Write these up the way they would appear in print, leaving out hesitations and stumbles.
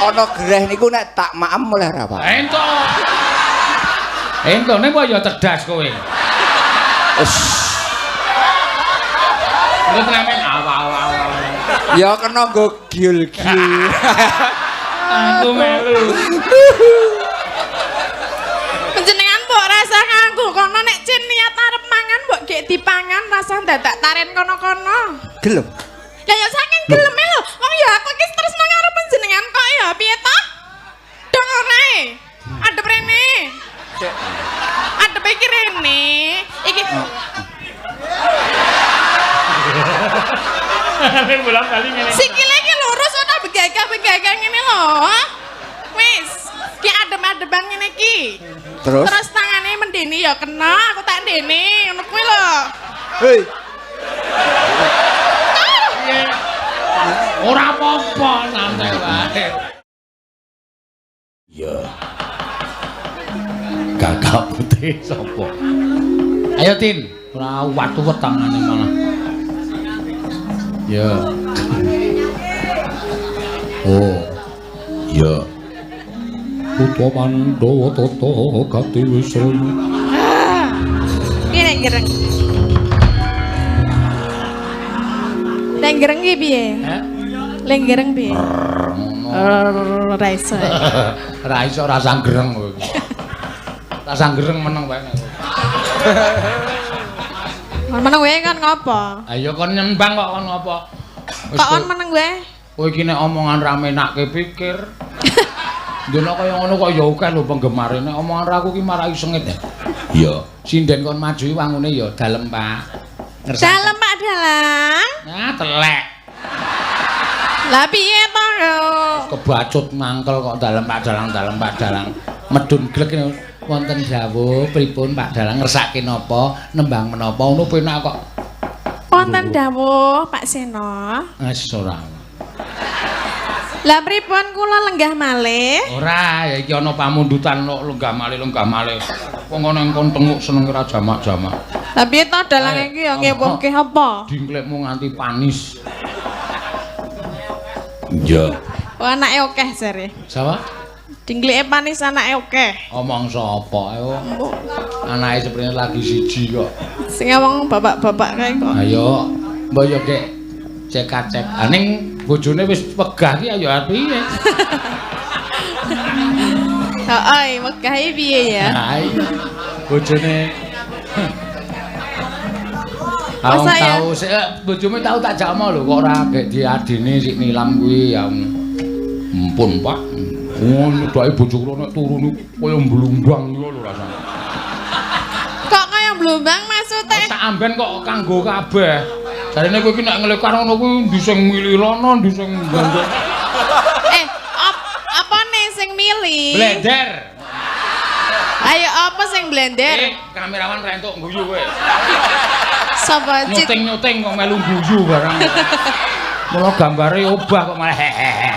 ana greh niku nek tak maem oleh ra, Pak? Ento nek kok ya cerdas kowe. Wes. Lu tenamen awal-awal. Ya kena nggo giul-giul. Aku melu. Panjenengan mbok rasa nganggo kono nek cin niat arep mangan mbok gek dipangan rasa dadak taren kono-kono. Gelem. Lah ya saking geleme lho. Wong ya aku iki tresno karo panjenengan kok ya piye to? Dong ora. Adep rene. Adep iki rene. Iki Nek bolak-balik ngene. sikile iki lurus ora begagah-begagah ngene lho. Wis, ki adem-adeban ngene iki. Terus Tangane mendeni ya kena, aku tak ndene, ngono kuwi lho. hei, Ora apa-apa, santai wae. Ya. Kakak putih sapa? Ayo Tin, ora watu wetangane malah. Ya. Oh. Ya. Putra Pandhawa tata gati wisana. Ki nek gereng. Nek gereng ki piye? Heh? Lek gereng piye? Ora iso. Ora iso rasa gereng kowe. Rasa gereng meneng wae. Meneng wae kan ngopo? Ayo kon nyembang kok kon apa? Kok on meneng wae? Kowe iki nek omongan ra menake pikir. Dene kaya ngono kok ya akeh lho penggemare. Nek omongan ra aku ki marai sengit ya. Iya, sinden kon maju wangune ya dalem, Pak. Dalem Pak Dalang. Nah, telek. Lah piye to yo? Kebacut mangkel kok dalem Pak Dalang. Medun glek wonten dawuh pripun Pak Dalang ngersake napa, nembang menapa ngono penak kok. Wonten dawuh Pak Seno. Wis ora. Lah pripun kula lenggah malih? Ora, ya iki ana pamundutan kok lenggah malih. Wong ana engkon tenguk seneng ora jamak-jamak. Lah piye to dalang iki ya ngewohke apa? Dingklekmu nganti panis. Iya. Oh anake akeh jare. Sapa? Dingkleke panis anake akeh. Omong sapa ayo. Anake seprene lagi siji kok. Sing wong bapak-bapak kae kok. Ayo, mbok yo kek cek-cek. Aning bojone wis wegah ki ayo piye? Heeh, wegahe piye ya? Ha iya. Bojone Aku saya- tahu sik bojomu tahu tak jakmo lho kok ora gek diadine sik nilam kuwi ya. Ampun, Pak. Oh, nyedaki bojo kula nek turu niku kaya mblumbang niku lho rasane. Kok kaya blumbang maksudnya? Tak amben kok kanggo kabeh. Jarene kowe iki nek ngelekar ngono kuwi ndi sing milirono, ndi sing mbandel. Apa nih sing milih? Blender. Ayo apa sing blender? Kamerawan ra entuk guyu kowe. Sapa cit? Nyuting kok melu guyu barang. Mula gambare obah kok malah hehehe.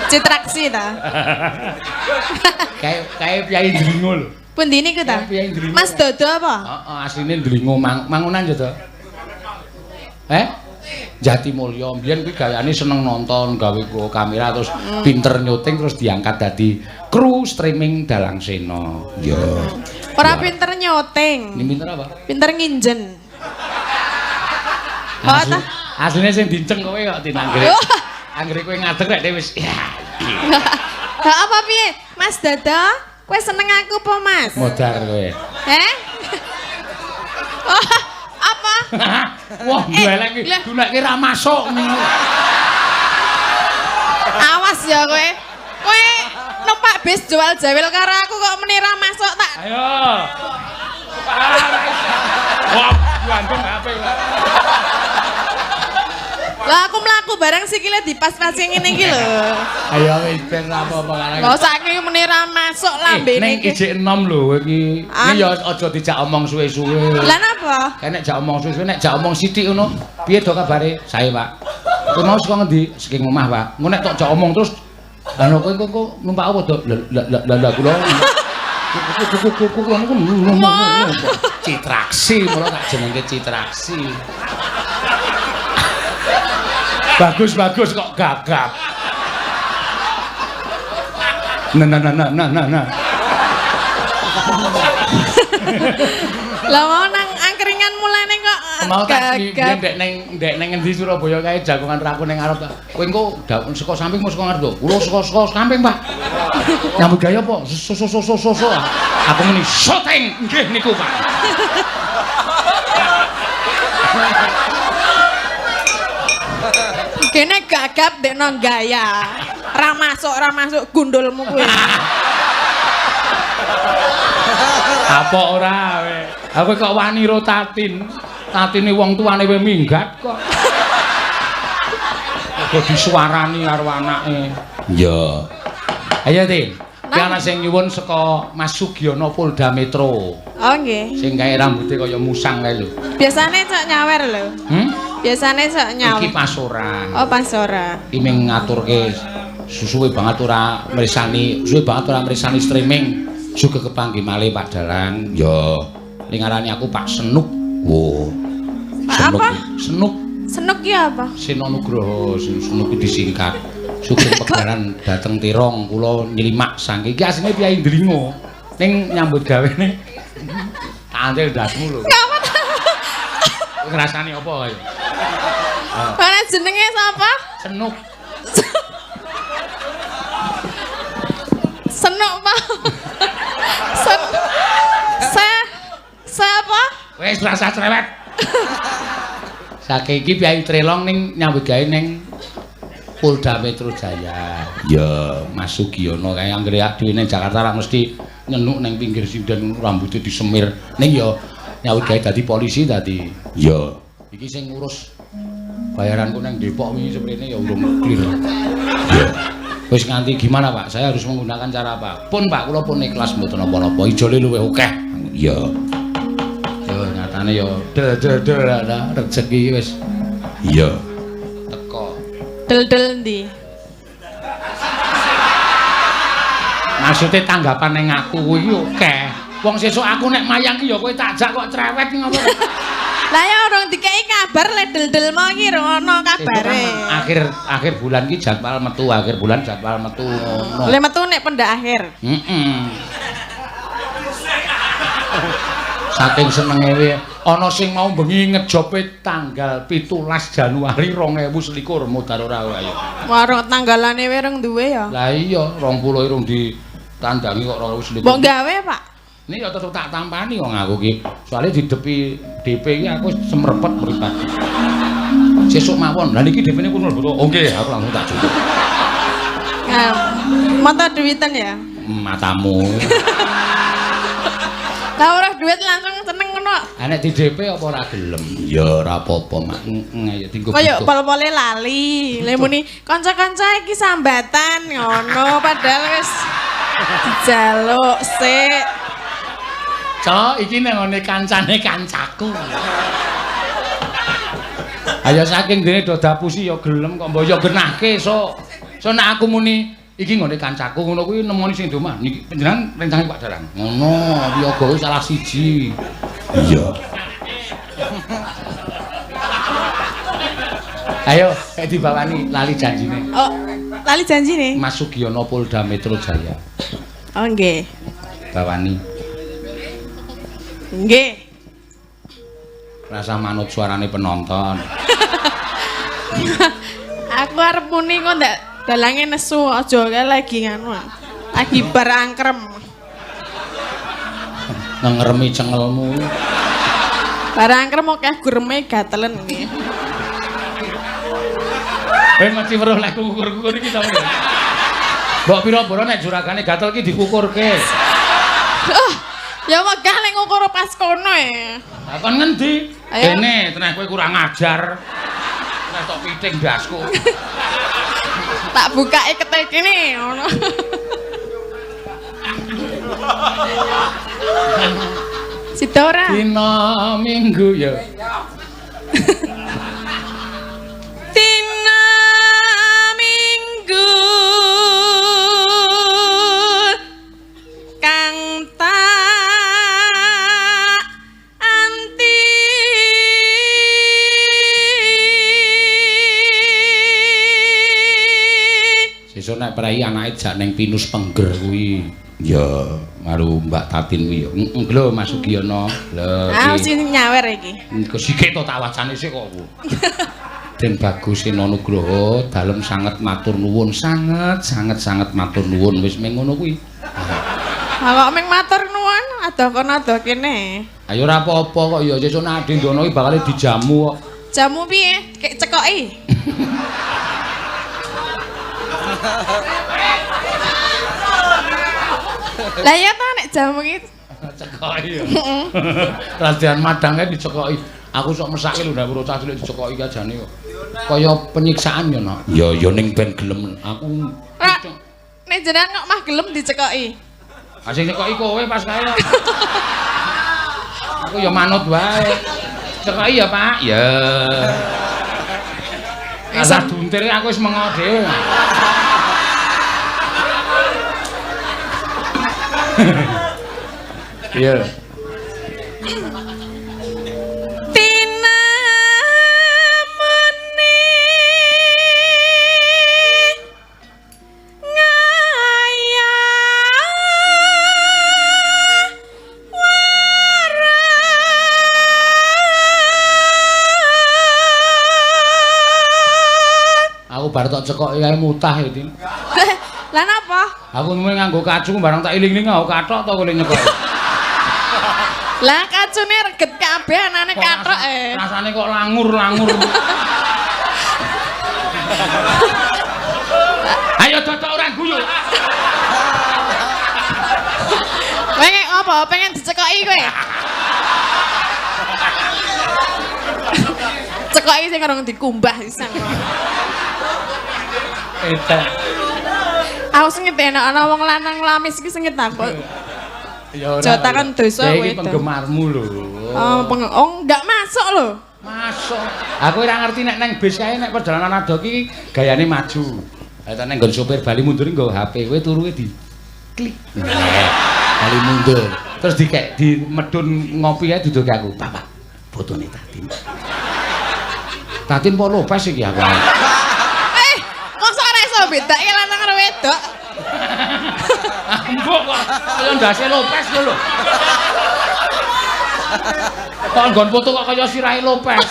Citraksi ta. Kayak Pyai Dringo lho. Pundi niku ta? Pyai Dringo. Mas Dodo apa? Heeh, asline Dringo mangunan ya to. Jatimulya. Mbiyen kuwi gayane seneng nonton, gawe kamera terus pinter nyuting terus diangkat dadi kru streaming Dalang Sena. Ya. Ora pinter nyoting. Ini pinter apa? Pinter nginjen. Oh ta? Asline sing dinceng kowe kok tinanggere. Anggere kowe ngadeg rek wis ya. Lah apa piye? Mas Dodo, kowe seneng aku apa, Mas? Modar kowe. Oh, apa? Wah, duelek iki dunekke ra masuk niku. Awas ya kowe. Kowe numpak bis jual jawil karo aku kok meni ra masuk tak. Ayo. Wah, gandeng HP. Lah aku mlaku bareng sikile dipas-pasi ngene iki lho. Ayo wis ben apa-apa kan. Lah saiki meni ra masuk lambene Ning iki. ijik enom lho iki. Iki ya aja dijak omong suwe-suwe. Lah napa? Nek jak omong suwe-suwe nek jak omong sithik ngono. Piye to kabare? Sae, Pak. Kowe mau saka ngendi? Saking omah, Pak. Engko nek tok jak omong terus ana kowe numpak apa to? Lah kula. Citraksi, mulo tak jenenge Citraksi. Bagus kok gagap. Nah. Lah mau nang angkringan mulane kok Mau tak ndek ning endi Surabaya kae jagongan raku ning arep. Kowe engko saka samping mau saka ngarep lho. Kula saka samping, Pak. Nyambut gaya apa? So. Aku muni syuting. Nggih niku, Pak. Kene gagap dekno gaya. Ra masuk gundulmu kuwi. Apa ora we? Aku kok wani ro tatin. Tatine wong tuane we minggat kok. Kok disuarani karo anake. Ya. Ayo, Tin. Ki ana sing nyuwun saka Mas Sugiono Polda Metro. Oh nggih. Sing gawe rambuté kaya musang kae lho. Biasane sok nyawer lho. Biasane sok nyawer. Iki pas ora. Oh, pas ora. Iki ming ngaturke suwe banget ora mresani streaming. Juga kepanggih malih Pak Dalang. Ya. Ning ngarani aku Pak Senuk. Wo. Senuk. Apa? Senuk. Senuk ki apa? Sino Nugroho, Senuk disingkat. Sugeng pegaran dateng Tirong kula nylimak saking iki asline Kyai Ndringo. Ning nyambut gawene tantil dasmu lho. Ngapa? Ngrasani apa kaya? Ana jenenge sapa? Senuk. Senuk, Pak. Apa? Wis rasa cerewet. Saking iki Kyai Trelong ning nyambut gawe ning Polda Metro Jaya. Ya, Mas Sugiono kae anggere dhewe ning Jakarta ra mesti nyenuk ning pinggir sinden rambutnya disemir. Ning ya nyambut gawe dadi polisi dadi. Ya, iki sing ngurus bayaranku ning Depok wingi seprene ya urung clear. Ya. Wis nganti gimana, Pak? Saya harus menggunakan cara apa? Pun, Pak, kula pun ikhlas mboten napa-napa. Ijole luwih akeh. Ya. Nyatane ya rezeki wis iya teko Del ndi? maksudnya tanggapan ning aku kuwi akeh wong sesuk aku nek mayang ki ya kowe tak jak kok cerewet ngono Lah ya urung dikeki kabar le del-del mau iki ono kabare akhir bulan ki jadwal metu akhir bulan jadwal metu ngono le metu nek pendak akhir saking senenge we ana sing mau bengi ngejope tanggal 17 Januari 2021 mudhar ora ayo. Warung tanggalane we reng duwe ya. Lah iya 20 irung ditandangi kok 2021. Mbok gawe, Pak. Ini ya tetep tak tampani wong aku ki. Soale didepi DP ki aku semrepet mripat. Sesuk mawon. Lah niki DP-ne kuno lho. Oh nggih, aku langsung tak cukup. Mata duitan ya? Matamu. Lah ora duit langsung seneng ngono. Ha nek di DP apa ora gelem? Ya ora apa-apa, Mak. Ayo tinggo. Kaya pol-pole lali. Le muni kanca-kanca iki sambatan ngono padahal wis dijaluk sik. Cok, iki nengone kancane kancaku. Ayo saking dene do dapusi ya gelem kok mbok ya genahke so. So nek aku muni iki ngene kancaku ngono kuwi nemoni sing domah niki panjenengan rencane Pak Dalang. Ngono, wiyaga kuwi salah siji. Iya. Ayo, dibawani lali janjine. Oh, lali janjine? Mas Sugiono Polda Metro Jaya. Oh nggih. Bawani. Nggih. Rasa manut suarane penonton. Aku arep muni kok ndak dalange nesu aja kae lagi nganu. Lagi bar angkrem. Ngeremi cengelmu. Bar angkrem akeh gureme gatelen iki. Mesti weruh lek kukur-kukur iki ta. Mbok pira-pira nek juragane gatel iki dikukurke. Ya megah nek ngukur pas kono e. Lah kon ngendi? Dene teneh kowe kurang ajar. Nek tok piting dasku. Tak bukake ketel kene ngono. Sida ora? Dina Minggu ya. Dina Minggu kang tak anti Besok nek prei anake jak ning Pinus Pengger kuwi. Ya, karo Mbak Tatin kuwi ya. Lho Mas Sugiono. Lho. Ah, sing nyawer iki. Engko sikik to tak wacane sik kok. Den Bagus Sena Nugroho dalem sanget matur nuwun, sanget matur nuwun wis meng ngono kuwi. Kok meng matur nuwun, ada kono ada kene. Ayo ora apa-apa kok ya sesuk nek Ade Ndono iki bakal dijamu kok. Jamu piye? Kek cekoki. Lah ya ta nek jamu iki cekoki ya. Radian madang kae dicekoki. Aku sok mesake lho ndak cah cilik dicekoki ajane kok. Kaya penyiksaan ya, Nak. Ya ning ben gelem aku. Nek jenengan kok mah gelem dicekoki. Ah sing cekoki kowe pas kae. Aku ya manut wae. Cekoki ya, Pak. Ya. Asa duntir aku wis mengo dhewe. Iya. Bar tok cekoki kae mutah iki. Lah napa? Aku nuwe nganggo kacu barang tak iling-iling nggo kathok to kule nyekoki. Lah kacune reget kabeh anane kathok Rasane kok langur-langur. Ayo cocok ora guyu. Pengen apa? Pengen dicekoki kowe? Cekoki sing karo dikumbah pisan. Eta. Aku sing ngeteni ana wong lanang lamis iki sing ngetakut. Ya ora. Jotakan dosa kowe. Iki penggemarmu lho. Oh, enggak masuk lho. Masuk. Aku ora ngerti nek nang bis kae nek perjalanan adok iki gayane maju. Lah nek nggon sopir bali mundur nggo HP kowe turuke di klik. Bali mundur. Terus dikek di medun ngopi ae duduke aku. Bapak, fotone Tatin. Tatin po Lopes iki aku. Beda iki lanang karo wedok. Mbok kok kaya ndase Lopes lho. Kok nggon foto kok kaya sirahe Lopes.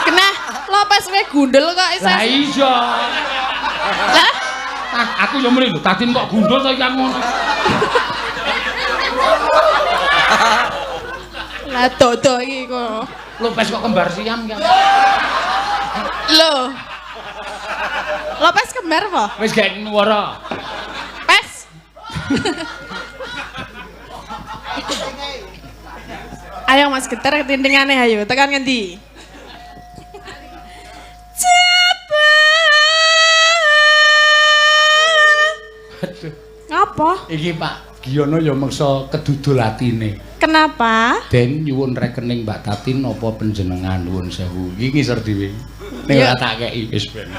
Kenah Lopes wae gundul kok iso. Lah iya. Lah, aku yo mrene lho, Tatin kok gundul to iki ngono. Lah dodo iki kok. Lopes kok kembar siam ki. Lho. Lopes kembar apa? Wis gak nuwara. Pes. Ayo Mas Geter tindingane ayo, tekan ngendi? Aduh. Ngapa? Iki Pak Giono ya meksa kedudul atine. Kenapa? Den nyuwun rekening Mbak Tatin apa panjenengan nuwun sewu. Iki ngisor dhewe. Ning ora tak keki wis ben.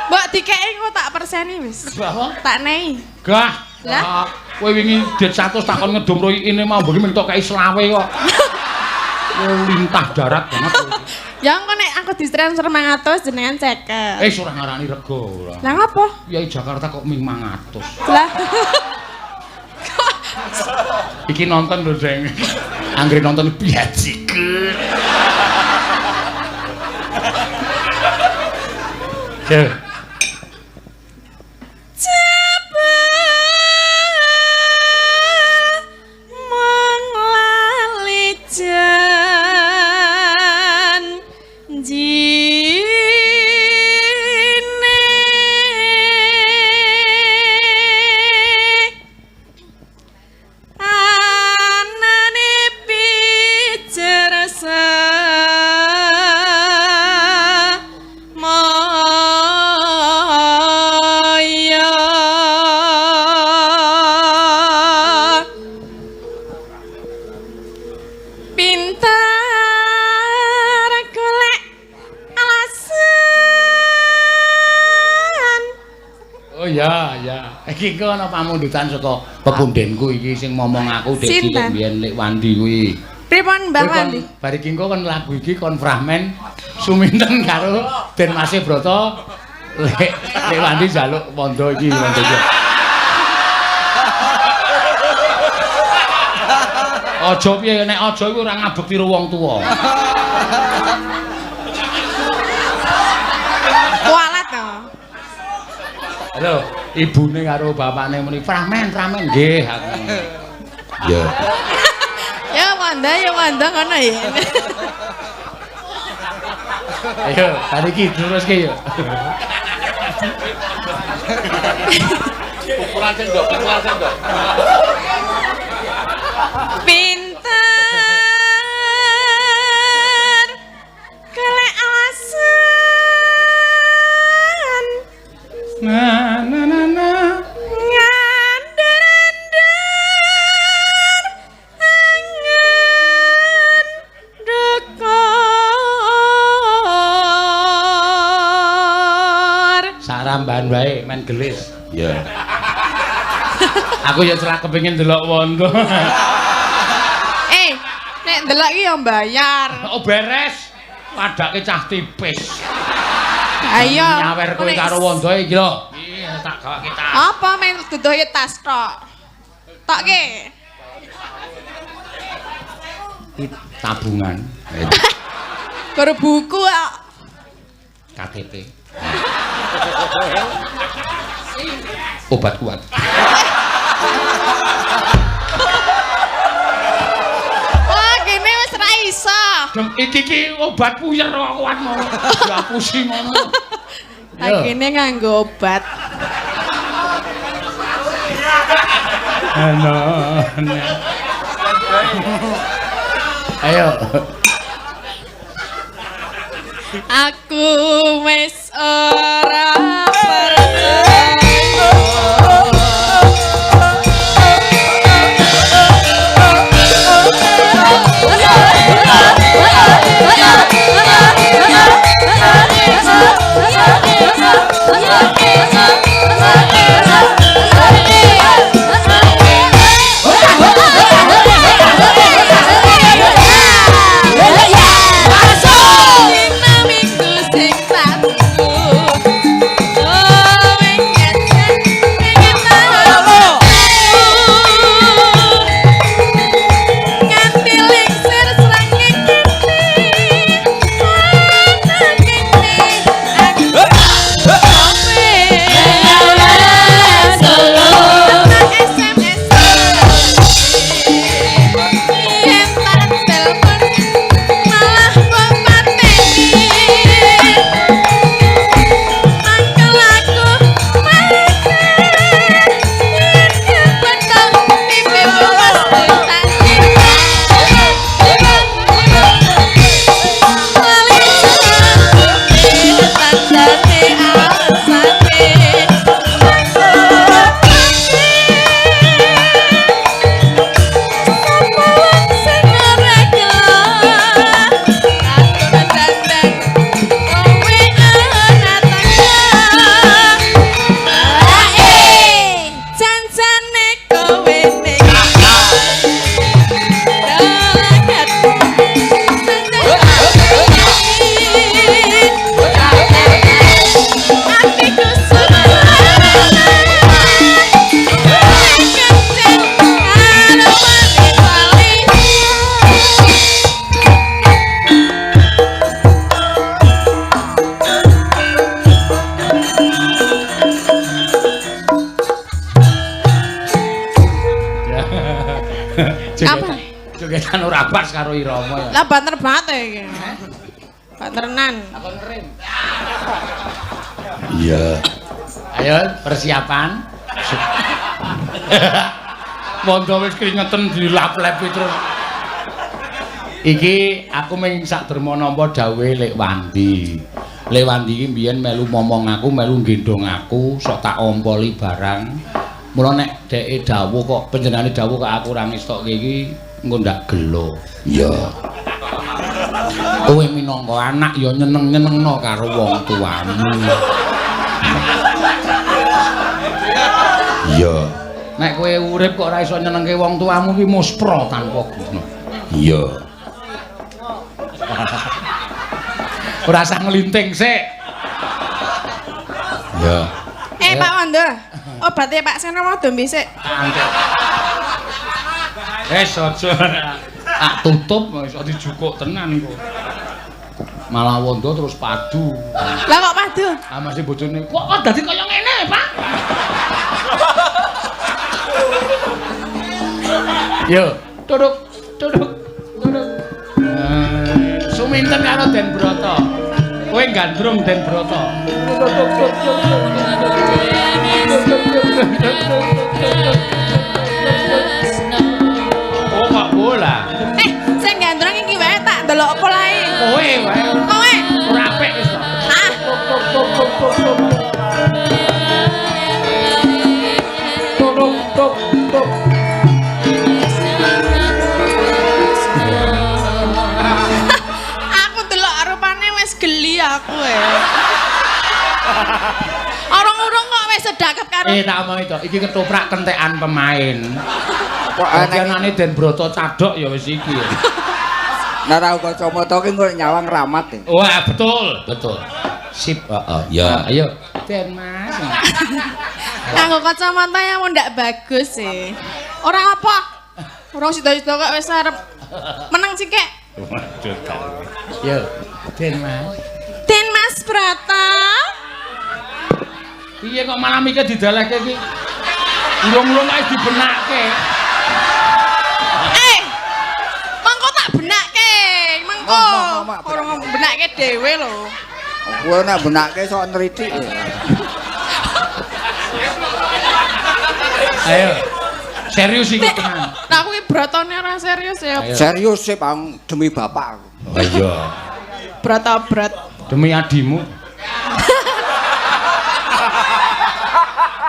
Mbok dikeki kok tak perseni wis. Bahwa Tak nei. gah. Lah? Kowe wingi det 100 takon ngedum royine mau mbok mung tok kei selawe kok. Lintah darat banget. Ya engko nek aku ditransfer 500 jenengan 50. Ora ngarani rego ora. Lah ngapa? Yai Jakarta kok ming 500. Lah. Iki nonton lho, Deng. Anggere nonton piajike. Ya. Iki kok ana pamundutan saka pepundenku iki sing momong aku dek cilik biyen lek Wandi kuwi. Pripun Mbah Wandi? Bar iki engko kon lagu iki kon fragmen suminten karo Den Mas Broto Lek Wandi njaluk wondo iki wondo iki. Aja piye nek aja iku ora ngabekti karo wong tuwa. Kualat to. Halo, ibune karo bapakne muni, "Pramen, pramen." Nggih, aku. Ya. Ya Wanda ngono ya. Ayo, hari iki teruske yo. Ukuran sendok. Pinter kelek alasan. Na. Ngandar-andar angen dekor. Saramban wae men gelis. Ya. Aku ya cerak kepengin delok wondo. Nek ndelok iki ya mbayar. Oh beres. Padake cah tipis. Ayo. Nyawer kowe karo wondo iki lho. Iya tak gawake tas. Apa men dudohe tas tok. Tokke. Tabungan. Karo buku kok. KTP. Obat kuat. Wah, gini wis ra iso. Iki obat puyer kok kuat mau. Diapusi ngono. Agene nganggo obat. Ayo. Aku wis ora percaya. Jogetan ora pas karo irama ya. Lah banter banget iki. Banterenan. Apa ngerim? Iya. Ayo persiapan. Mondo wis keringetan dilap-lepi terus. Iki aku mung sak derma nampa dawuhe Lek Wandi. Lek Wandi iki mbiyen melu momong aku, melu gendong aku, sok tak ompoli barang. Mula nek dheke dawuh kok panjenengane dawuh kok aku ora ngestokke iki engko ndak gelo. Iya. Kowe minangka anak ya nyeneng-nyenengno karo wong tuamu. Iya. Nek kowe urip kok ora iso nyenengke wong tuamu ki muspra tanpa guna. Iya. Ora usah nglinting sik. Ya. Pak Wanda. Obatnya Pak Seno mau dombe sik. Aja. Tak tutup iso dijukuk tenan kok. Malah Wanda terus padu. Lah kok padu? Ah masih bojone. Kok dadi kaya ngene, Pak? Yo, duduk. Suminten karo Den Broto. Kowe gandrung Den Broto. Oh, kok bola. Sing gandrung iki wae tak ndelok apa lae. Kowe wae. Kowe Ora apik wis to. ah aku delok rupane wis geli aku Orang-orang kok wis sedakep karo Tak omong to, iki ketoprak kentekan pemain. Kok aneh. Anane Den Broto cadok ya wis iki. Nah tau kacamata ki kok nyawang ramat ya. Wah, betul. Sip, ya. Ayo, Den Mas. Kanggo kacamata yang ndak bagus sih. Ora apa. Orang sida-sida kok wis arep meneng sikek. Waduh. Yo, Den Mas. Den Mas Broto. Piye kok malam iki didaleke iki? Urung-urung ae dibenakke. Mengko tak benakke. Mengko. Mak. Orang benakke dhewe lho. Kowe nek benake sok nritik ya. Ayo. Serius iki tenan. Nah kuwi brotone ora serius ya. Ayo. Serius sih Bang demi bapak aku. Oh iya. Broto brot. Demi adimu.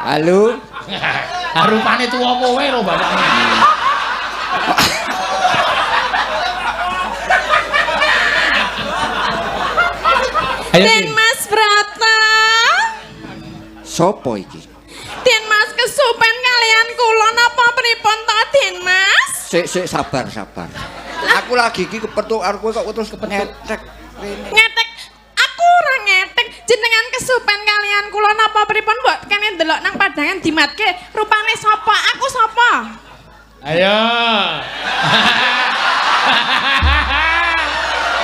Halo. Rupane tuwa kowe lho bapakmu. Ayo. Den Mas Broto. Sopo iki? Den Mas kesupen kalian kula napa pripun to Den Mas? Sik sabar. Aku lagi iki kepethuk karo kowe kok terus ngetek. Ngetek aku ora ngetek jenengan kesupen kalian kula napa pripun mbok kene ndelok nang padangan dimatke rupane sapa aku sapa Ayo.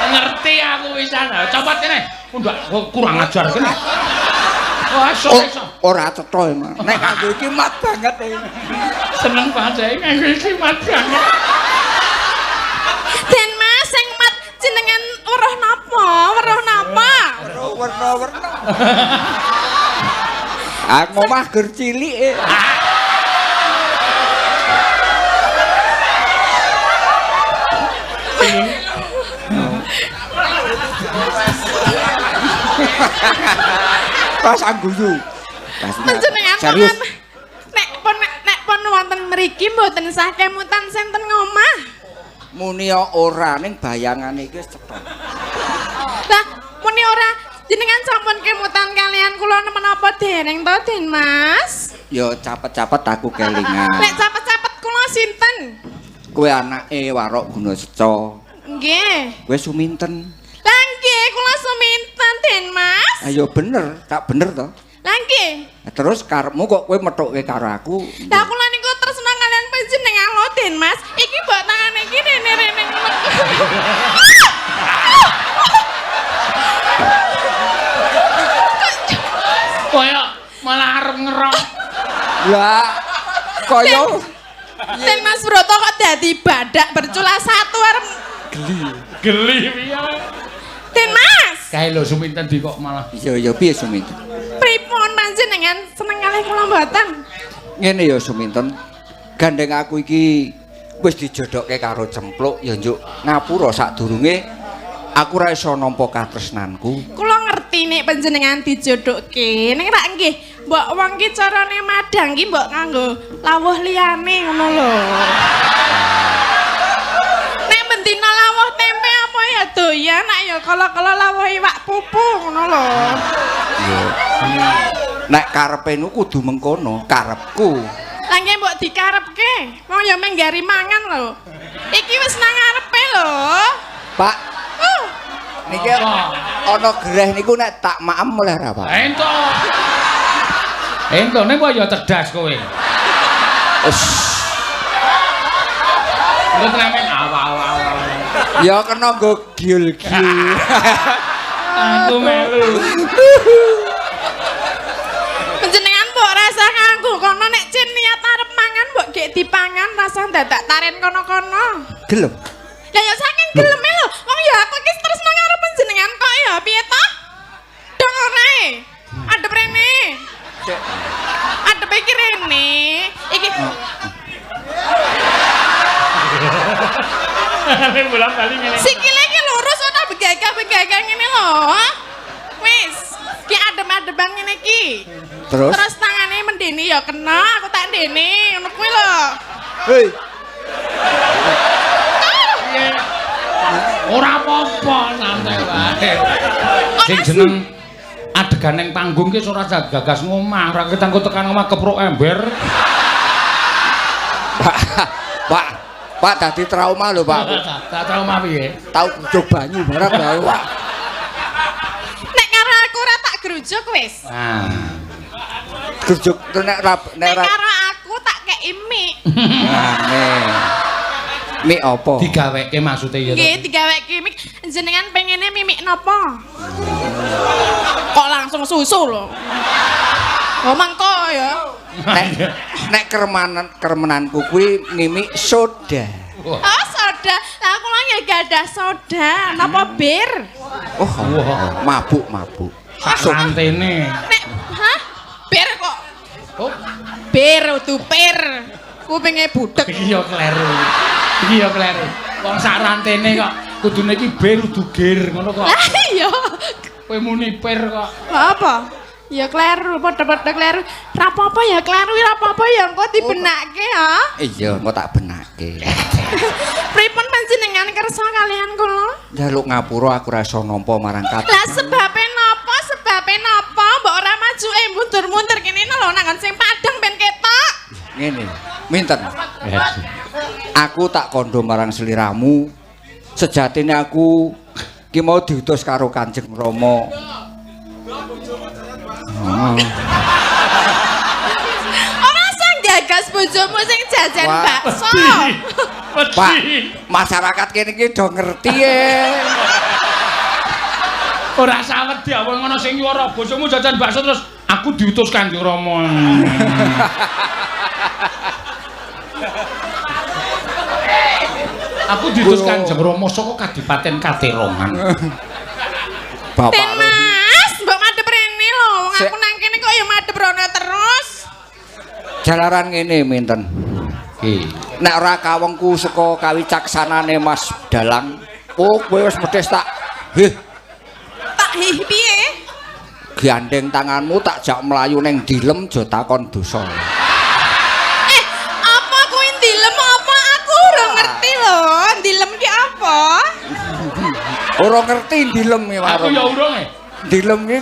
Ngerti aku wisan. Copot kene. Ndak kurang ajar kene. Wah, iso. Ora cetha emang. Nek kanggo iki mat banget e. Seneng banget kanggo iki mat banget. Den Mas sing mat jenengan weruh napa Werna-werna. Aku omah ger cilik e. Pas angguyu. Panjenengan serius. nek pun wonten mriki mboten sah kemutan senten ngomah. Muni ora ning bayangane iki wis cetha. Lah muni ora jenengan sampun kemutan kalian kula menapa dereng to Den Mas? Ya capet-capet aku kelingan. Nek cepet-cepet kula sinten? Kowe anake Warok Gunaseca. Nggih. Kowe Suminten. Lah nggih kula suminten Den Mas. Ayo bener, tak bener to. Lah nggih. Terus karepmu kok kowe methuke karo aku. Lah kula niku tresna kalian panjenengan lho Den Mas. Iki mbok tangane iki rene-rene ngono. Kaya malah arep ngerok. Lah kaya Den Mas Broto kok dadi badak bercula satu arep Geli piye? Den Mas. Kae lho Suminten di kok malah. ya piye Suminten? Pripun panjenengan seneng kalih kula mboten? Ngene ya Suminten. Gandeng aku iki wis dijodokke karo Cempluk ya njuk ngapura sadurunge aku ora iso nampa katresnanku. Kula ngerti nek panjenengan dijodokke. Ning rak nggih, mbok wong ki carane madang ki mbok nganggo lawuh liyane ngono lho. Nek bendina lawuh tempe apa ya doyan, nek ya kala-kala lawuh iwak pupu ngono lho. Nek karepe nu kudu mengkono, karepku. Lah nggih mbok dikarepke. Wong ya menggari mangan lho. Iki wis nang ngarepe lho. Pak, niki ana gereh niku nek tak maem oleh ra, Pak? Entuk. Entone kok ya cerdas kowe. Lu ngamen awal-awal. Ya kena nggo giul-giul. Aku melu. Panjenengan mbok rasa nganggo kono nek cin niat arep mangan mbok gek dipangan rasa dadak taren kono-kono. Gelem. Lah ya saking geleme lho. Wong ya aku iki tresno karo panjenengan kok ya piye to? Dong ora e. Adep rene. Adep iki rene. Iki Bola-bali ngene. sikile iki lurus ora begagah-begagah ngene lho. Wis, ki adem-ademan ngene iki. Terus Tangane mendene ya kena, aku tak ndene, ngono kuwi lho. hei Ora apa-apa, santai wae. Sing jeneng adegan ning panggung ki ora gagas ngomah, ora ketanggo tekan omah keprok ember. Pak dadi trauma lho Pak. Tak trauma piye? Tau grujuk banyu barang lho Pak. Nek karo aku ora tak grujuk wis. Nah, Grujuk nek Nek karo aku tak kei mie. Mie apa? digaweke maksude ya. Nggih, digaweke mie. Jenengan pengene mimik napa? Kok langsung susu lho. Oh mangko ya. Nek keremenanku kuwi mimik soda. Oh soda. Lah aku lho ya gadah soda. Napa bir? Oh, mabuk. Santene. Nek hah? Bir kok. Oh, Bir udu pir. Kupinge budek. iki ya kleru. Iki ya kleru. Wong sak rantene kok kudune iki bir kudu gir ngono kok. Lah iya. Kowe muni pir kok. Apa? Ya kleru, padha-padha kleru. Ra apa-apa ya kleru, ra apa-apa ya engko dibenake ya. Iya, engko tak benake. Pripun panjenengan kersa kalian kula? Njaluk ngapura aku ora iso nampa marang kat. Lah sebabe napa? Sebabe napa? Mbok ora maju mundur-mundur kene lho nang sing padang ben ketok. Ngene, minten. Aku tak kondo marang sliramu. Sejatine aku ki mau diutus karo Kanjeng Rama. Ora sang gagas bojomu sing jajan Wah, bakso. Pak, masyarakat kene iki do ngerti Ora sawet diawon ngono sing nyuwara bojomu jajan bakso terus aku diutus Kanjeng Rama. Aku diutus Kanjeng Rama saka Kadipaten Katerongan. Bapak. Den Mas, mbok madhep rene lho. Wong aku nang kene kok ya madhep rono terus. Jalaran ngene minten. Nek ora kawengku saka kawicaksanane Mas Dalang, oh kowe wis medhes tak Tak piye? gandeng tanganmu tak jak mlayu ning dilem aja takon dosa. Apa kuwi dilem apa? Aku ora ngerti lho. Dilem ki apa? Ora ngerti dilem iki Aku warung. ya urung e. Dilem iki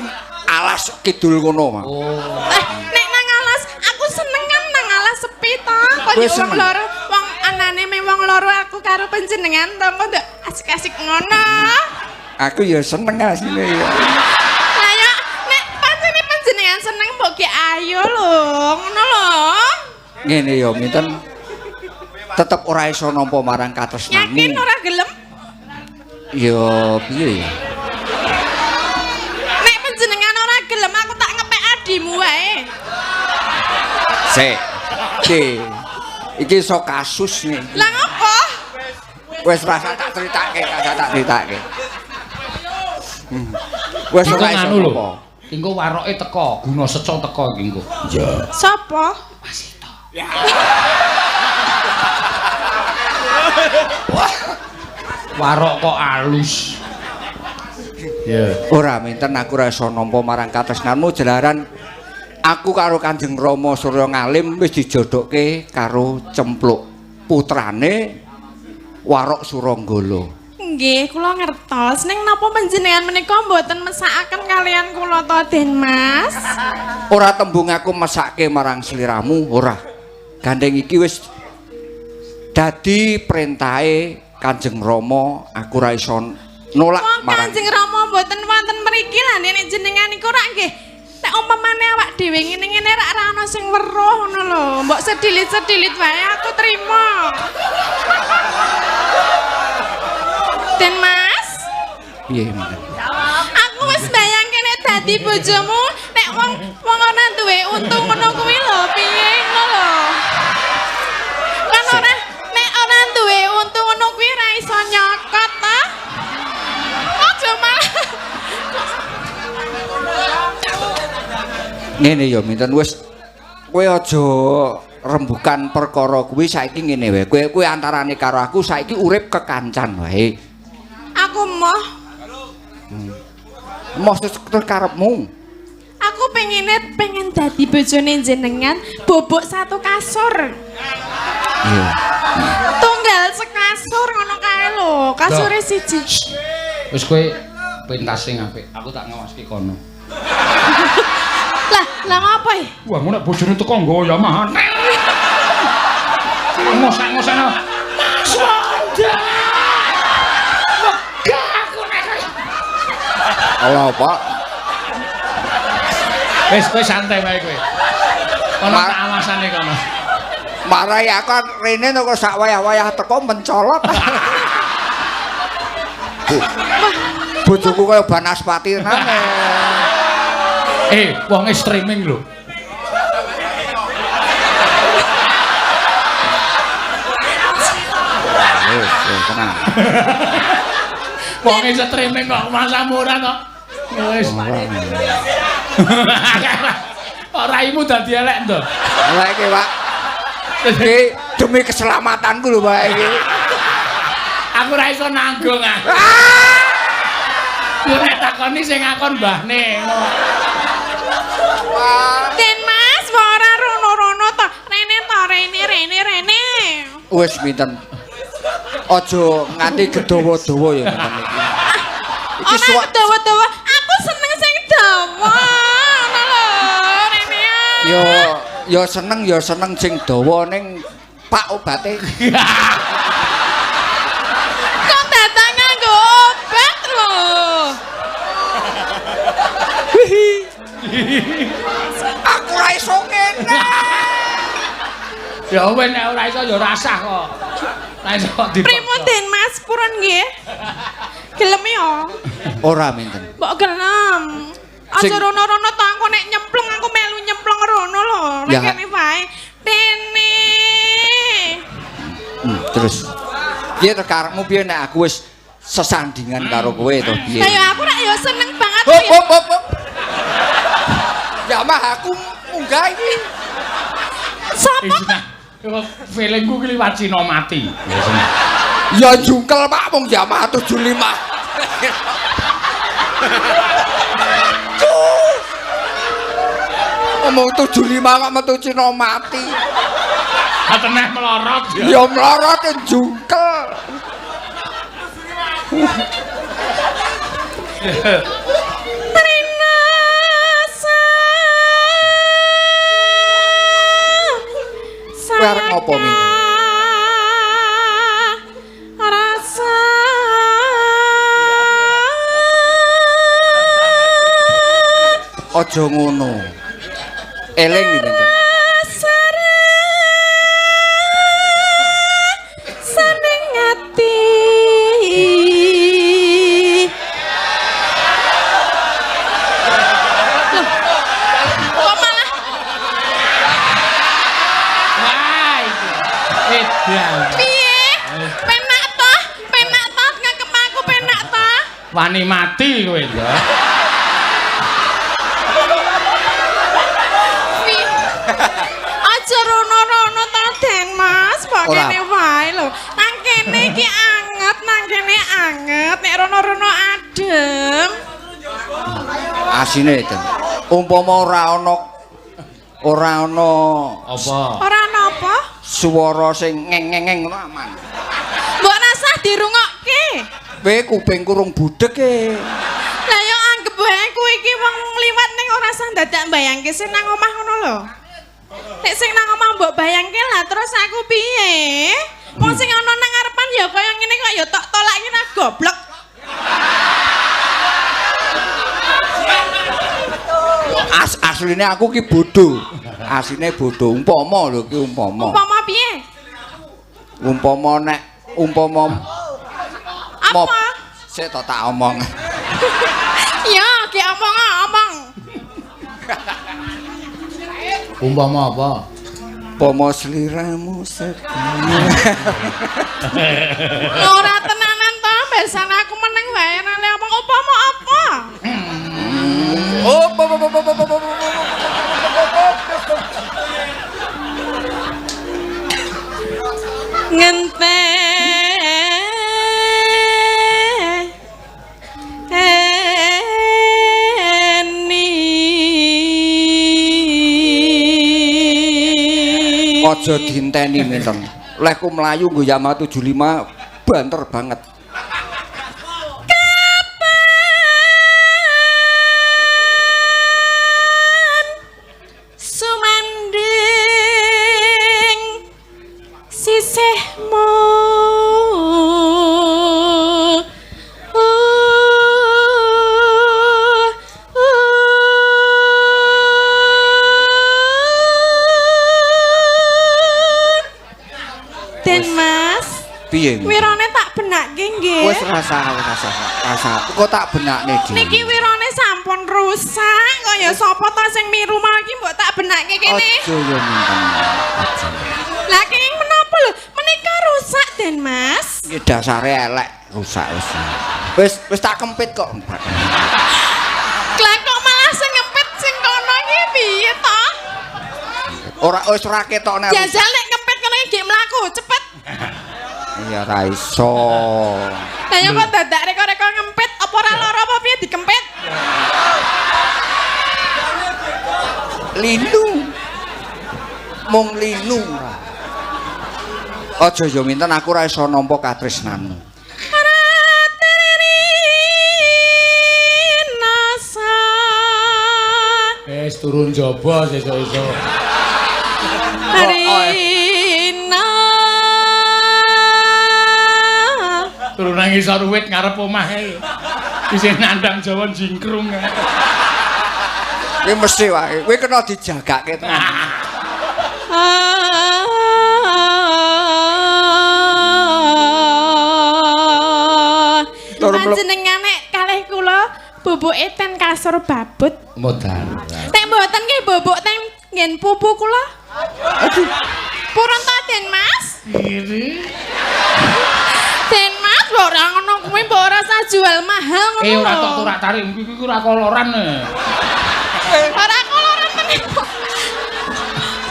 alas kidul kono, Mas. Nek nang alas aku senengan nang alas sepi to. Kok Kowe wong seneng? loro, wong anane meh wong loro aku karo panjenengan to kok ndak asik-asik ngono. Aku ya seneng asine ya. Lah ya nek pancene panjenengan seneng mbok ki ayo lho, ngono lho. Ngene ya minten. Tetep ora iso nampa marang katresnanmu. Yakin ora gelem? Ya piye ya? Nek panjenengan ora gelem aku tak ngepek adimu wae. Sik. Iki iso kasus nih. Lah ngopo? Wes rasa tak critake. Wes Engko ora iso nganu lho. apa. Engko waroke teko, guna seco teko iki engko. Iya. Sopo? Warok kok alus. Ya. Ora minten aku ora iso nampa marang katresnanmu jalaran aku karo Kanjeng Rama Surya Ngalim wis dijodokke karo Cempluk putrane Warok Suranggala. Nggih, kula ngertos. Ning napa panjenengan menika mboten mesakaken kalian kula to, Den Mas? Ora tembung aku mesake marang sliramu, ora. Gandeng iki wis dadi perintahe Kanjeng Rama, aku ora iso nolak Wong marang. Kanjeng Rama mboten wonten mriki lah nek jenengan niku rak nggih nek umpamane awak dhewe ngene-ngene rak ra ana sing weruh ngono lho. Mbok sedilit-sedilit wae aku trima. Den Mas, Piye Minten? aku wis bayangke nek dadi bojomu nek wong ana duwe untung ngono kuwi lho, piye ngono lho. Kan ora nek ora duwe untung ngono kuwi ra iso nyokot ta? Aja malah. Ngene ya Minten wis kowe aja rembukan perkara kuwi saiki ngene wae. Kowe antarane karo aku saiki urip kekancan wae. Aku moh Mosok karepmu. aku pengen dadi bojone jenengan bobok satu kasur. Iya. Tunggal sekasur ngono kae lho, kasure siji. Wis kowe pentas sing apik. Aku tak ngawaske kono. Lah ngapa iki? Wah, ngono nek bojone teko nggo ya mah. Ngosek-ngosekno. Mas Wanda. Wegah aku nek. Allah, Pak. Wis kowe santai wae kowe. Ono tak alasane kono. Marai aku rene kok sak wayah-wayah teko mencolot. Bojoku kaya Banaspati nane. Wonge streaming lho. Wis, tenang. Wonge streaming kok masa murah kok. Wis. Ora imu dadi elek to. Lah iki, Pak. Iki demi keselamatanku lho, Pak iki. Aku ora iso nanggung ah. Yo nek takoni sing ngakon mbahne. Den Mas, kok ora rono-rono to? Rene to, rene. Wis Minten. Aja nganti gedawa-dawa ya Minten iki. Iki Ora dawa-dawa, aku seneng sing dawa. Ngono lho, rene. Ya seneng sing dawa ning Pak obate. Kok datang nganggo obat lho. Aku ora iso ngene. Ya wis nek ora iso ya rasah kok. Ora iso dipaksa. Primun Den Mas, purun nggih. Gelem ya? Ora Minten. Mbok gelem. Sing- Aja rono-rono to aku nek nyemplung aku melu nyemplung rono lho. Nek Ya. kene wae. Rene. Terus piye to karepmu piye nek aku wis sesandingan karo kowe to piye? Lah ya aku rak ya seneng banget Hop kuwi. hop hop. hop. Ya mah aku munggah iki. Sopo? Feelingku ki liwat Cina mati. Biasane. Ya jungkel Pak mung Yamaha 75. Ngomong 75 kok metu Cina mati. Kateneh melorot ya. Ya mlorot jungkel. Kowe arep ngopo, Minten? Rasa Aja ngono. Eling iki Minten. saning ati kok malah Wah, itu. Edan. piye penak toh ngekep aku penak toh Wani mati kowe ya. aja rono-rono to Den Mas kok Ora. kene wae lho nang kene iki anget nek rono-rono adem Asine Den. Umpama ora ana Apa? ora napa swara sing ngeng-ngeng ngono aman. mbok rasah dirungokke Kowe kuping kurung budhek e. lah yo anggap wae kowe iki wong liwat ning ora sah dadak mbayangke sing nang omah ngono lho nek sing nang omah mbok bayangke lah terus aku piye wong sing ana nang ngarepan ya kaya ngene kok ya tok tolak ngene goblok Asline aku ki bodho. Asline bodho. Umpama lho ki umpama. Umpama piye? Umpama Apa? Sik tak omong. Ya, ki omong. Umpama apa? Umpama sliramu sedaya. Ora tenanan to, besan aku meneng wae nale omong umpama apa? Oh, aja dinteni minten. Lehku mlayu nggo Yamaha 75 banter banget. Sumanding sisihmu Den Mas, Piye? wirane tak benakke nggih. Wis rasa. Kok tak benakne iki. Niki wirane sampun rusak kaya sapa ta sing miru mau iki mbok tak benakke kene. Aja ya minten. Lah kenging menapa lho? Menika rusak Den Mas. Iki dasare elek rusak wis. Wis tak kempit kok. Lah kok malah sing ngempit sing kono iki piye to? Ora wis ora ketok nek. Jajal nek ngempit kono iki mlaku cepet. Iya ra iso. Kaya kok dadak reko-reko ngempit apa ora lara apa piye dikempit? Linu. Mung linu. Aja ya minten aku ora iso nampa katresnanmu. Wis turun jaba sesuk-esuk. Rina. Turun nang isor wit ngarep omahe. Isih nandang Jawa jingkrung. Kuwi mesti wae. Kuwi kena dijagake to. Panjenengan nek kalih kula boboke ten kasur babut. Modal. Nek mboten nggih bobok ten nggen pupu kula. Aduh. Purun ta Den Mas? Iri. Den Mas lho ora ngono kuwi mbok ora usah jual mahal ngono. Ora tok turak tarik iki ora koloran. Ora koloran tenan.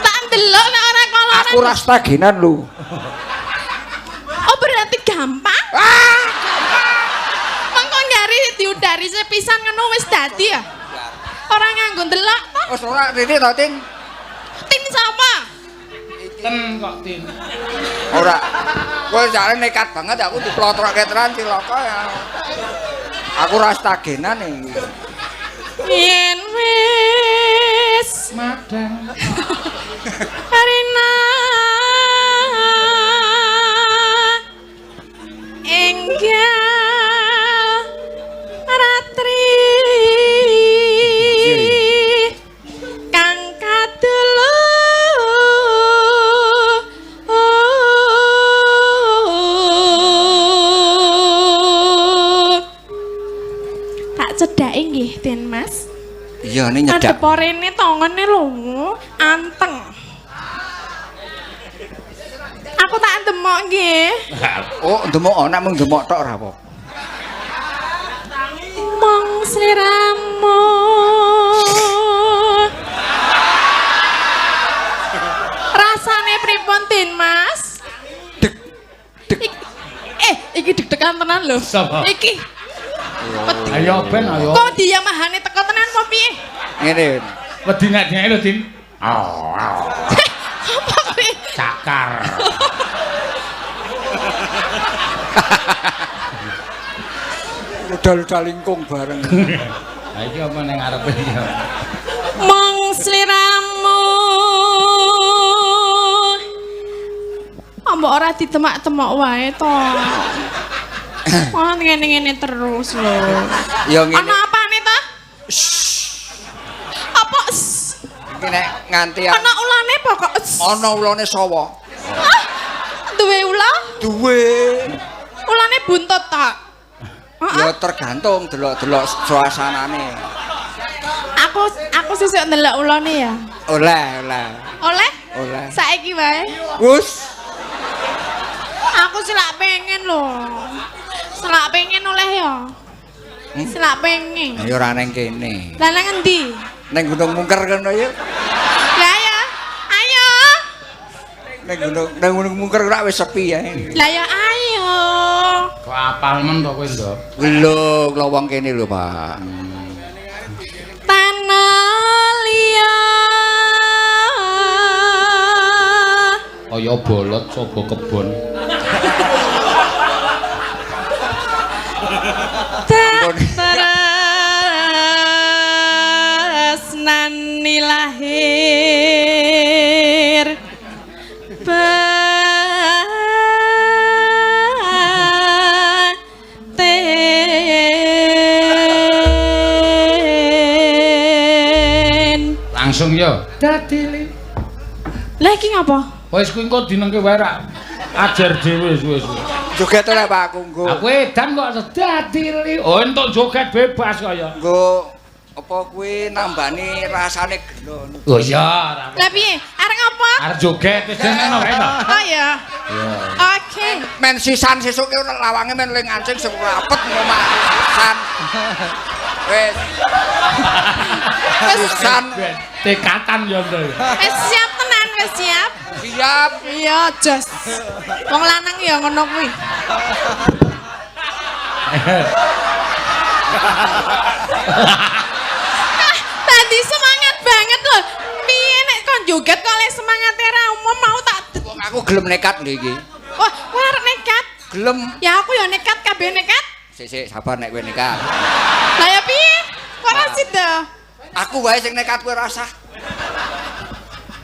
Tak ndelok nek ora koloran. Aku ras taginan lho. Oh berarti gampang? Mengko nyari diudari sepisan ngono wis dadi ya? Ora nganggo ndelok to? Wis ora rene to, Tin. Tin sapa? Ten kok tin. Ora. Kowe jare nekat banget aku diplotrokke tenan cilaka ya. Aku ras taginan iki. Yen wis Madang. Karina enggal ratri kang kadelu tak cedhake nggih Den Mas. Iya ini nyedak. Adep rene tongone lho anteng. Aku tak ndemok nggih. Oh, ndemok ana mung ndemok tok ora apa. Mong sliramu. Rasane pripun Den Mas? Dek. Iki deg-degan tenan lho. Sapa? Iki. Ayo ben ayo. Kok diyamahane teko tenan apa piye? Ngene. Wedi nek dhek lho, Din. Apa kuwi? Cakar. Udal-udal lingkung bareng. Ha iki apa ning ngarepe iki? Mong sliramu. Ambok ora ditemak-temak wae to. Wah ngene-ngene terus lho. Ya ngene. Ana apane to? Apa? Iki nek nganti Ana ulane pokok. ana ulane sawa. Ah, duwe ula? Duwe. Ulane buntut ta? Ya tergantung delok-delok suasanane. Aku sesuk ndelok ulane ya. Oleh. Oleh? Oleh. Saiki wae. Wus. Aku selak pengen lho. Selak pengen oleh ya. Selak pengen. Ya ora nang kene. Lah nang endi? Nang Gunung Mungker kono ya. Lah ya. Ayo. Nang Gunung Mungker ora wis sepi ya. Lah ya ayo. Kok apal men to kowe, Ndok? Lho, lowong kene lho, Pak. Tanah liat. Kaya bolot coba kebon. Tresnani lahir batin. Langsung yo. Dadi. Lah iki ngapa? Wis kuwi engko dinengke wae ra. Ajar dhewe wis. Joget oleh Pak aku nggo. Aku edan kok dadi. Oh, entuk joget bebas kaya. Nggo apa kuwi nambani rasane gelo. Oh iya. Lah piye? Arek ngapa? Arep joget wis ngono wae to. Oh ya. Iya. Oke. Men sisan sesuke lawange men ling ngancing sing rapet ngomah sisan. Wis. Sisan Tekatan yo to. Wis siap tenan, wis siap. siap. Iya, jos. Wong lanang ya ngono kuwi. Tadi semangat banget loh. Piye nek kon joget kok le semangate ra umum mau tak Wong aku gelem nekat lho iki. Wah, kowe arek nekat. Gelem. Ya aku ya nekat kabeh nekat. Sik sabar nek kowe nekat. Lah ya piye? Kok ora sida? Aku wae sing nekat kowe rasah.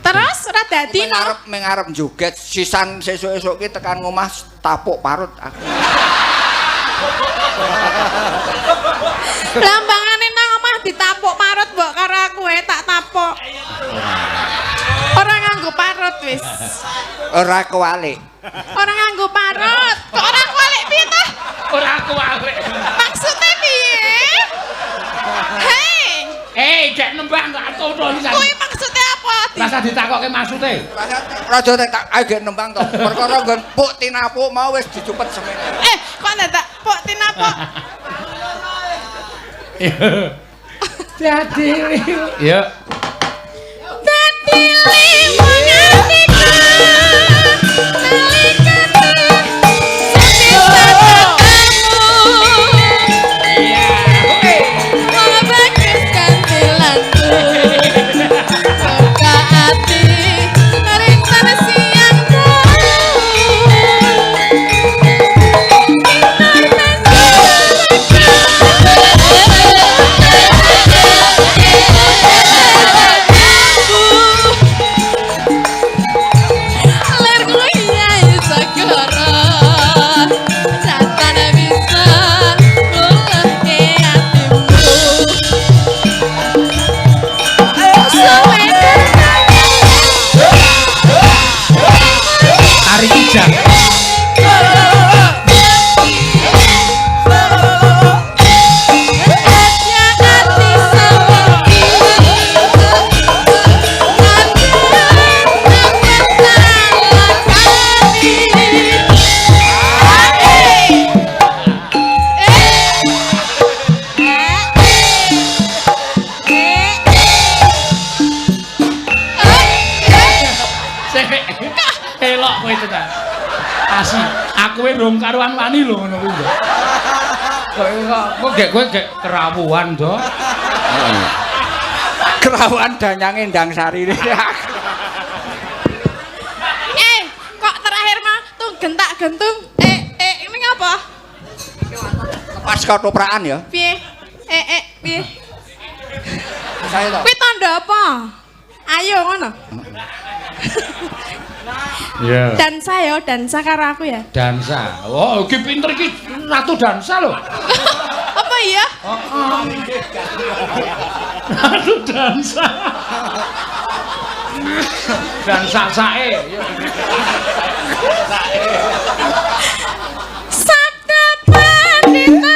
Terus ora dadi no. Mengarep joget sisan sesuk-esuk ki tekan ngomah tapuk parut aku. Lambangane nang omah ditapuk parut mbok karo aku tak tapuk. Ora nganggo parut wis. Ora kewalik. Ora nganggo parut. Kok ora kualik piye ta? Ora kuwalik. Maksudnya piye? Hei, Gek nembang kok atono iki. kuwi maksudnya apa? Rasa ditakokke maksude. Raja tak ayo gek nembang to. Perkara nggon puk tinapuk mau wis dicupet semene. Kok ndak pok tinapok? Dadi. Ya. Dadi liwang atiku. Elok kowe tenan. Asli, aku rung karuan wani lho ngono kuwi. Kok kowe gek kerawuan to. Kerawan danyange ndang sarine. Kok terakhir mah tuh gentak-gentung. Ini ngapa? Lepas kotoprakan ya. Piye? Piye? Saya to. Kuwi tanda apa? Ayo ngono. Iya. Dansa karo aku ya. Dansa. Oh, iki pinter iki ratu dansa lho. Apa iya? Ratu dansa. Dan sak-sake. Sabda pandita.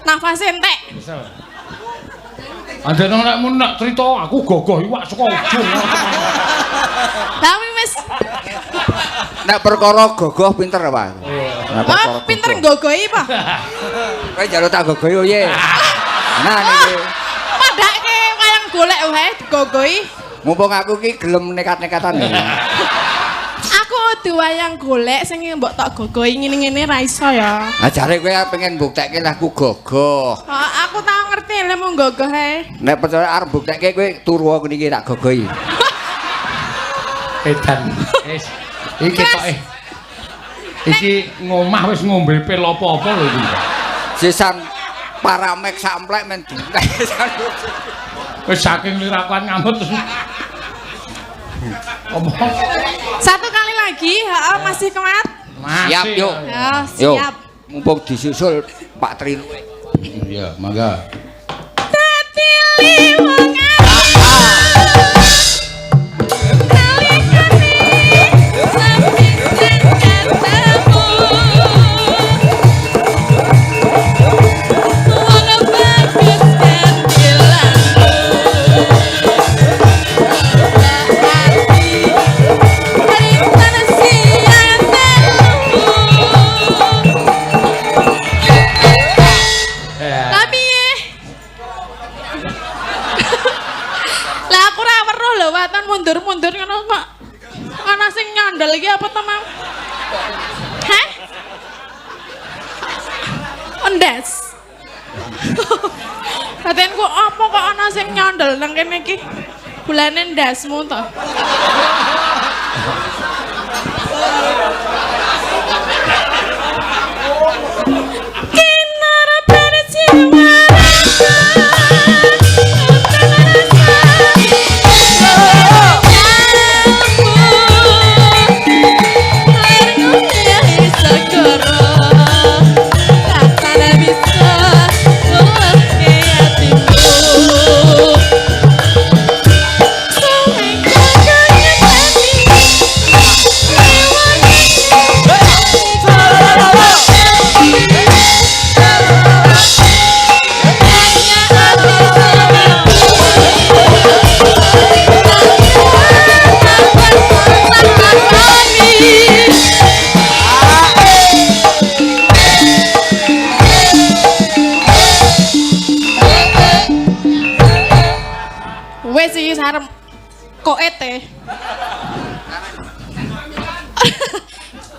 Nafas entek. Andene nek mun nek crita aku gogoh iwak saka ujung. Tapi wis nek perkara gogoh pinter apa? Oh, pinter nggogohi apa? Kowe njaluk tak gogohi yo ye. Nah niki. Padake wayang golek wae digogohi. Mumpung aku ki gelem nekat-nekatan. Aku diwayang golek sing mbok tak gogohi ngene-ngene ra iso ya. Lah jare kowe pengen mbuktekke lah aku gogoh. Aku tau ngerti lek mung gogoh ae. Nek percaya arep mbuktekke kowe turu aku niki tak gogohi. Edan. Wis iki toke. Iki ngomah wis ngombe pil apa-apa lho iki. Sisan paramek samplek men dintek. Wis saking lirakan ngamut terus. Omong. Satu kali lagi, masih kuat. Siap yuk. Ya, siap. Mumpung disusul Pak Triluwe. Iya, mangga. Dadi liwang mundur-mundur ngono kok. Ana sing nyandel iki apa to, Mam? Hah? Endes. Batenku apa kok ana sing nyandel nang kene iki? Bulane ndasmu to. Kinar berjiwa koete.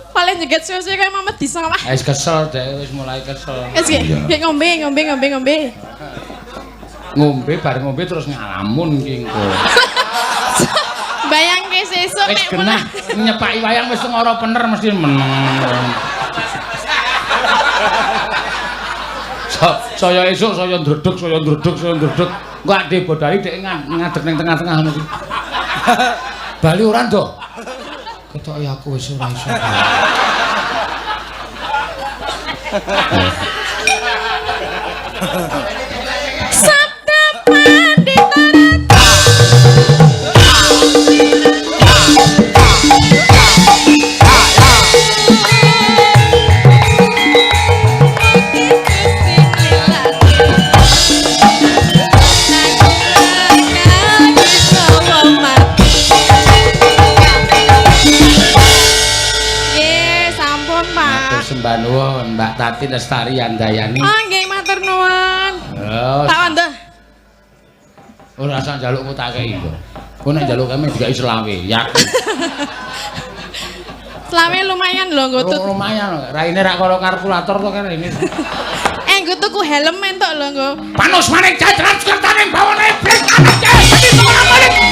Paling jeget suwe-suwe kaya Mamet di sawah. Wis kesel deh, wis mulai kesel. Wis nggih ngombe. Ngombe bareng ngombe terus ngalamun ki engko. Bayangke sesuk wis genah nyepaki wayang wis ngora bener mesti meneng. Saya esuk saya ndredeg. Engko ade bodali dek ngadeg ning tengah-tengah ngono iki. Bali ora ndok. Ketoke aku wis ora iso. Sabda pandita Mbak nuwun, Mbak Tati Lestari Andayani. Oh, nggih matur nuwun. Tak wandeh. Ora usah njalukku tak kei kok. Kowe nek njaluk kene dikai selawe, yakin. Selawe lumayan lho nggo tuku. Lumayan, raine rak karo kalkulator to kene ini. Nggo tuku helm entuk lho nggo. Panus maning jajaran sekertane bawane blek anak cewek.